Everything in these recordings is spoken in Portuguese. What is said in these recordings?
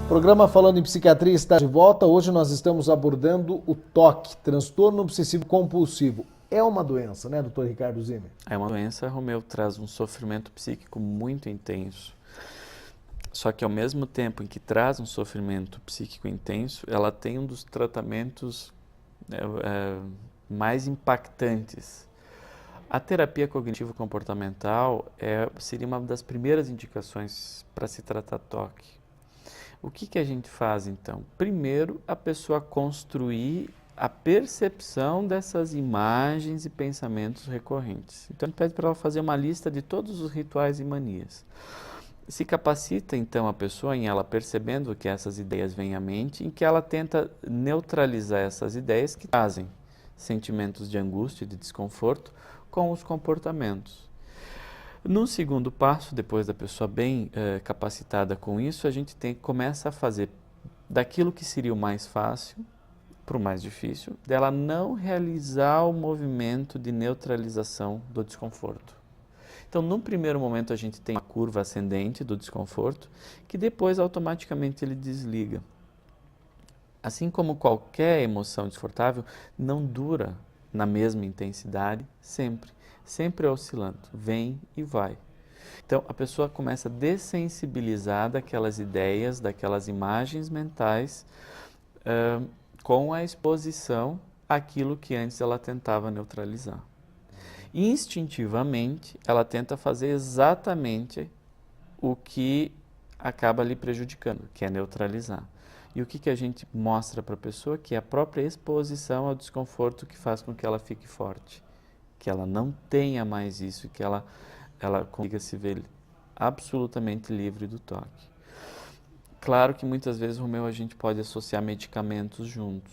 Programa Falando em Psiquiatria está de volta. Hoje nós estamos abordando o TOC, transtorno obsessivo compulsivo. É uma doença, né, doutor Ricardo Zimmer? É uma doença, Romeu, traz um sofrimento psíquico muito intenso. Só que ao mesmo tempo em que traz um sofrimento psíquico intenso, ela tem um dos tratamentos mais impactantes. A terapia cognitivo-comportamental seria uma das primeiras indicações para se tratar TOC. O que a gente faz então? Primeiro, a pessoa construir a percepção dessas imagens e pensamentos recorrentes. Então, a gente pede para ela fazer uma lista de todos os rituais e manias. Se capacita então a pessoa em ela percebendo que essas ideias vêm à mente, em que ela tenta neutralizar essas ideias que trazem sentimentos de angústia e de desconforto com os comportamentos. No segundo passo, depois da pessoa bem capacitada com isso, a gente começa a fazer daquilo que seria o mais fácil para o mais difícil, dela não realizar o movimento de neutralização do desconforto. Então, num primeiro momento, a gente tem uma curva ascendente do desconforto, que depois automaticamente ele desliga. Assim como qualquer emoção desconfortável, não dura na mesma intensidade sempre. Sempre é oscilando, vem e vai. Então, a pessoa começa a dessensibilizar daquelas ideias, daquelas imagens mentais, com a exposição àquilo que antes ela tentava neutralizar. Instintivamente, ela tenta fazer exatamente o que acaba lhe prejudicando, que é neutralizar. E o que a gente mostra para a pessoa? Que é a própria exposição ao desconforto que faz com que ela fique forte, que ela não tenha mais isso, que ela consiga se ver absolutamente livre do toque. Claro que muitas vezes, Romeu, a gente pode associar medicamentos juntos.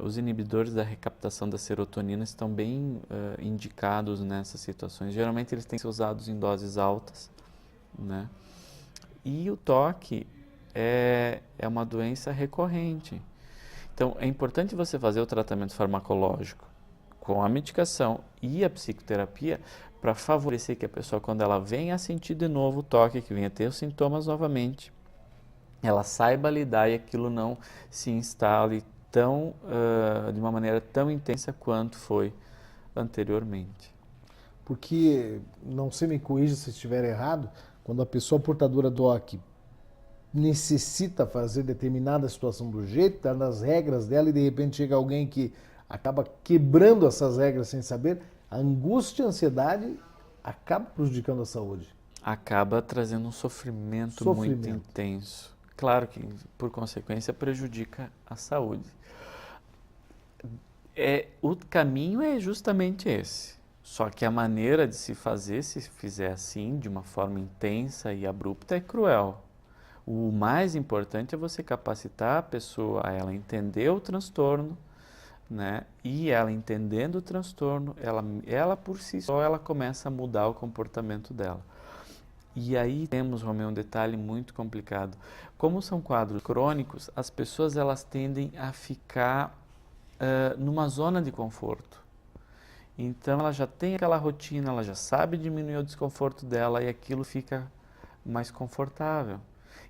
Os inibidores da recaptação da serotonina estão bem indicados nessas situações. Geralmente eles têm que ser usados em doses altas, né? E o toque é uma doença recorrente. Então, é importante você fazer o tratamento farmacológico com a medicação e a psicoterapia para favorecer que a pessoa, quando ela venha a sentir de novo o toque, que venha a ter os sintomas novamente, ela saiba lidar e aquilo não se instale de uma maneira tão intensa quanto foi anteriormente. Porque, não sei, me corrija se estiver errado, quando a pessoa portadora do TOC necessita fazer determinada situação do jeito, está nas regras dela, e de repente chega alguém que acaba quebrando essas regras sem saber, a angústia e a ansiedade acaba prejudicando a saúde. Acaba trazendo um sofrimento muito intenso. Claro que, por consequência, prejudica a saúde. O caminho é justamente esse. Só que a maneira de se fazer, se fizer assim, de uma forma intensa e abrupta, é cruel. O mais importante é você capacitar a pessoa a ela entender o transtorno, né? E ela entendendo o transtorno, ela por si só, ela começa a mudar o comportamento dela. E aí temos, Romeu, um detalhe muito complicado. Como são quadros crônicos, as pessoas elas tendem a ficar numa zona de conforto. Então ela já tem aquela rotina, ela já sabe diminuir o desconforto dela e aquilo fica mais confortável.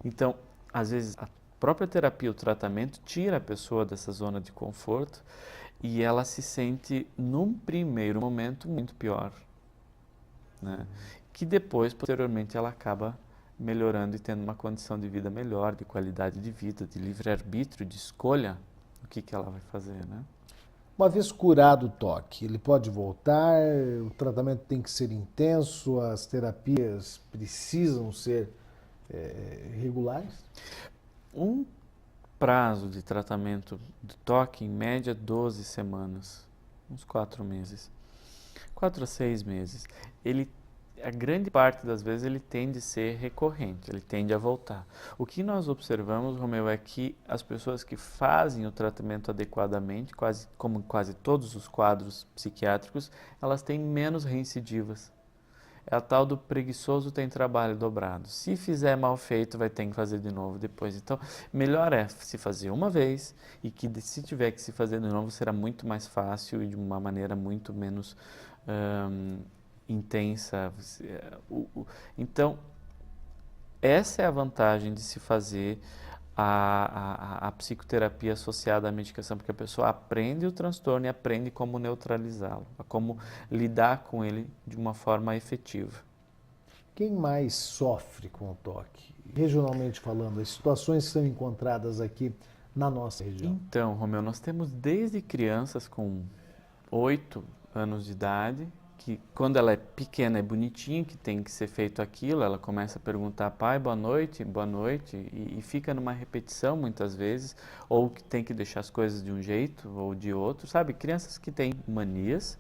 Então, às vezes, a própria terapia, o tratamento, tira a pessoa dessa zona de conforto e ela se sente, num primeiro momento, muito pior, né? Que depois, posteriormente, ela acaba melhorando e tendo uma condição de vida melhor, de qualidade de vida, de livre-arbítrio, de escolha, o que ela vai fazer, né? Uma vez curado o TOC, ele pode voltar, o tratamento tem que ser intenso, as terapias precisam ser regulares? Um prazo de tratamento do TOC, em média, 12 semanas, uns 4 meses. 4 a 6 meses. A grande parte das vezes ele tende a ser recorrente, ele tende a voltar. O que nós observamos, Romeu, é que as pessoas que fazem o tratamento adequadamente, como quase todos os quadros psiquiátricos, elas têm menos reincidivas. É a tal do preguiçoso tem trabalho dobrado. Se fizer mal feito, vai ter que fazer de novo depois. Então, melhor é se fazer uma vez e que se tiver que se fazer de novo, será muito mais fácil e de uma maneira muito menos intensa. Então, essa é a vantagem de se fazer a psicoterapia associada à medicação, porque a pessoa aprende o transtorno e aprende como neutralizá-lo, como lidar com ele de uma forma efetiva. Quem mais sofre com o toque? Regionalmente falando, as situações que são encontradas aqui na nossa região. Então, Romeu, nós temos desde crianças com 8 anos de idade, que quando ela é pequena é bonitinho, que tem que ser feito aquilo, ela começa a perguntar, pai, boa noite, e fica numa repetição muitas vezes, ou que tem que deixar as coisas de um jeito ou de outro, sabe? Crianças que têm manias,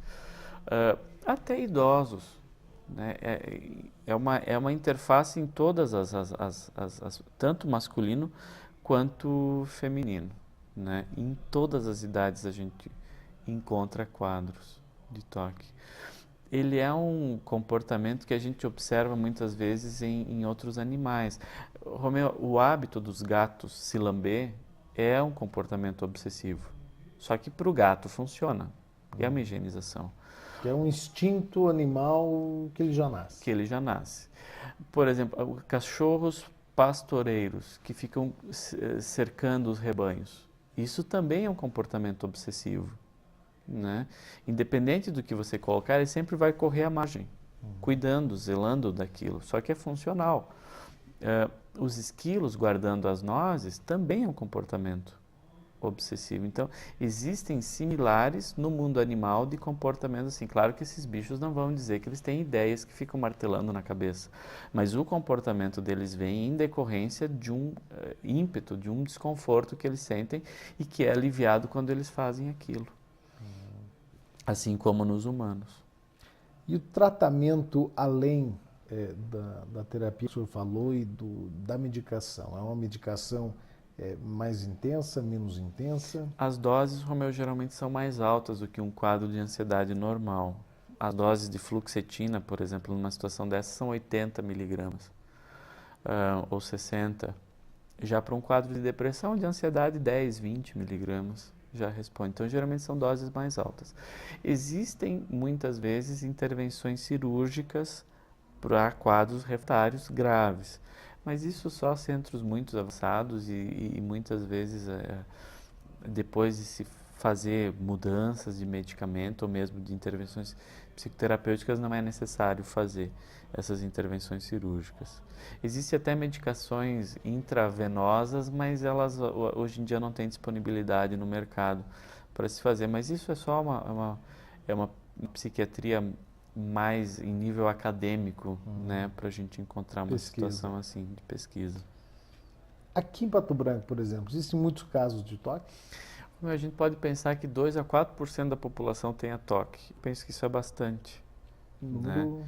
até idosos, né? É uma interface em todas tanto masculino quanto feminino, né? Em todas as idades a gente encontra quadros de toque. Ele é um comportamento que a gente observa muitas vezes em outros animais. Romeu, o hábito dos gatos se lamber é um comportamento obsessivo. Só que para o gato funciona. É uma higienização. Que é um instinto animal que ele já nasce. Que ele já nasce. Por exemplo, cachorros pastoreiros que ficam cercando os rebanhos. Isso também é um comportamento obsessivo. Né? Independente do que você colocar, ele sempre vai correr à margem, cuidando, zelando daquilo. Só que é funcional. Os esquilos guardando as nozes também é um comportamento obsessivo. Então, existem similares no mundo animal de comportamentos assim. Claro que esses bichos não vão dizer que eles têm ideias que ficam martelando na cabeça, mas o comportamento deles vem em decorrência de um ímpeto, de um desconforto que eles sentem e que é aliviado quando eles fazem aquilo. Assim como nos humanos. E o tratamento além da terapia que o senhor falou e da medicação? É uma medicação mais intensa, menos intensa? As doses, Romeu, geralmente são mais altas do que um quadro de ansiedade normal. As doses de fluoxetina, por exemplo, numa situação dessa, são 80 miligramas ou 60. Já para um quadro de depressão, de ansiedade, 10, 20 miligramas já responde. Então, geralmente são doses mais altas. Existem, muitas vezes, intervenções cirúrgicas para quadros refratários graves. Mas isso só centros muito avançados e muitas vezes, depois de se fazer mudanças de medicamento ou mesmo de intervenções psicoterapêuticas, não é necessário fazer essas intervenções cirúrgicas. Existem até medicações intravenosas, mas elas hoje em dia não têm disponibilidade no mercado para se fazer. Mas isso é só uma psiquiatria mais em nível acadêmico, né, para a gente encontrar uma situação assim de pesquisa. Aqui em Pato Branco, por exemplo, existem muitos casos de toque? A gente pode pensar que 2 a 4% da população tenha toque. Eu penso que isso é bastante. Né?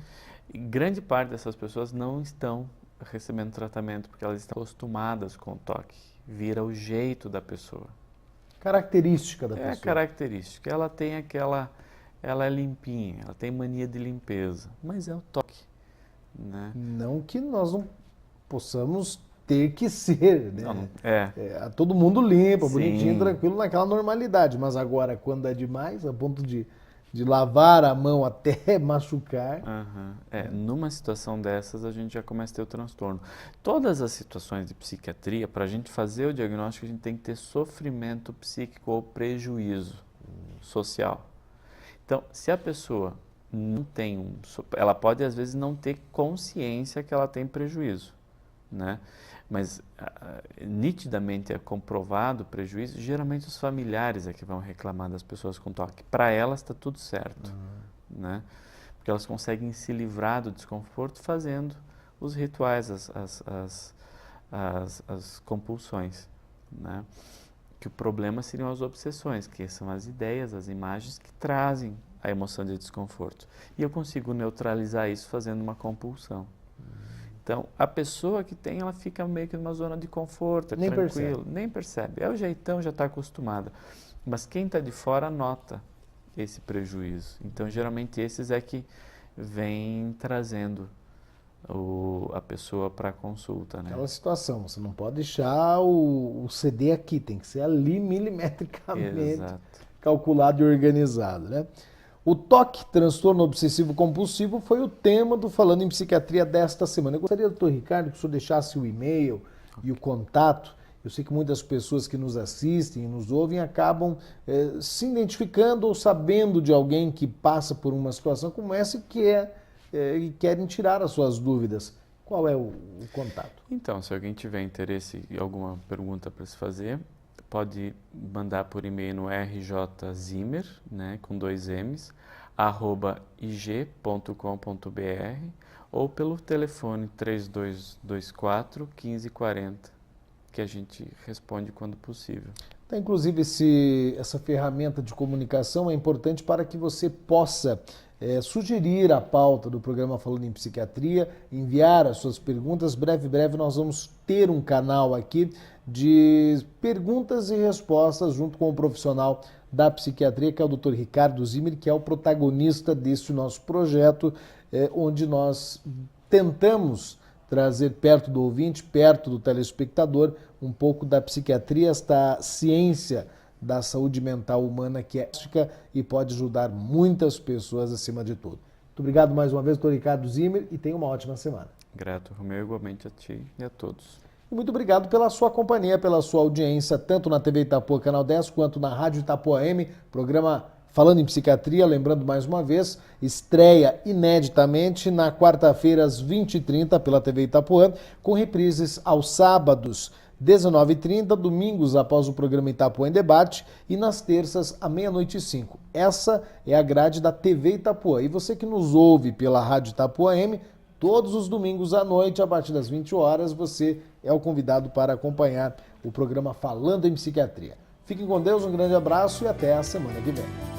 E grande parte dessas pessoas não estão recebendo tratamento porque elas estão acostumadas com o toque. Vira o jeito da pessoa. Característica da pessoa. É a característica. Ela tem ela é limpinha, ela tem mania de limpeza, mas é o toque. Né? Não que nós não possamos ter que ser, né? Não, todo mundo limpa, Sim. bonitinho, tranquilo, naquela normalidade. Mas agora, quando é demais, a ponto de lavar a mão até machucar. Numa situação dessas, a gente já começa a ter o transtorno. Todas as situações de psiquiatria, para a gente fazer o diagnóstico, a gente tem que ter sofrimento psíquico ou prejuízo social. Então, se a pessoa não tem ela pode às vezes não ter consciência que ela tem prejuízo, né? Mas nitidamente é comprovado o prejuízo, geralmente os familiares é que vão reclamar das pessoas com toque. Para elas está tudo certo, né? Porque elas conseguem se livrar do desconforto fazendo os rituais, as compulsões, né? Que o problema seriam as obsessões, que são as ideias, as imagens que trazem a emoção de desconforto. E eu consigo neutralizar isso fazendo uma compulsão. Então, a pessoa que tem, ela fica meio que numa zona de conforto, Nem tranquilo, percebe. nem percebe. É o jeitão, já está acostumada. Mas quem está de fora nota esse prejuízo. Então, geralmente, esses é que vêm trazendo a pessoa para a consulta, né? Aquela situação, você não pode deixar o CD aqui, tem que ser ali milimetricamente Exato. calculado e organizado, né? O TOC, transtorno obsessivo compulsivo, foi o tema do Falando em Psiquiatria desta semana. Eu gostaria, doutor Ricardo, que o senhor deixasse o e-mail e o contato. Eu sei que muitas pessoas que nos assistem e nos ouvem acabam se identificando ou sabendo de alguém que passa por uma situação como essa e querem tirar as suas dúvidas. Qual é o contato? Então, se alguém tiver interesse e alguma pergunta para se fazer, pode mandar por e-mail no rjzimmer, né, com 2 M's, @ig.com.br ou pelo telefone 3224 1540, que a gente responde quando possível. Então, inclusive, essa ferramenta de comunicação é importante para que você possa sugerir a pauta do programa Falando em Psiquiatria, enviar as suas perguntas. Breve nós vamos ter um canal aqui de perguntas e respostas junto com o profissional da psiquiatria, que é o Dr. Ricardo Zimmer, que é o protagonista deste nosso projeto, onde nós tentamos trazer perto do ouvinte, perto do telespectador, um pouco da psiquiatria, esta ciência da saúde mental humana que é ética e pode ajudar muitas pessoas acima de tudo. Muito obrigado mais uma vez, doutor Ricardo Zimmer, e tenha uma ótima semana. Grato, Romeu, igualmente a ti e a todos. E muito obrigado pela sua companhia, pela sua audiência, tanto na TV Itapuã Canal 10, quanto na Rádio Itapuã M, programa Falando em Psiquiatria. Lembrando mais uma vez, estreia ineditamente na quarta-feira às 20h30 pela TV Itapuã, com reprises aos sábados, 19h30, domingos após o programa Itapuã em Debate e nas terças à 00h05. Essa é a grade da TV Itapuã. E você que nos ouve pela Rádio Itapuã M, todos os domingos à noite, a partir das 20 horas, você é o convidado para acompanhar o programa Falando em Psiquiatria. Fiquem com Deus, um grande abraço e até a semana que vem.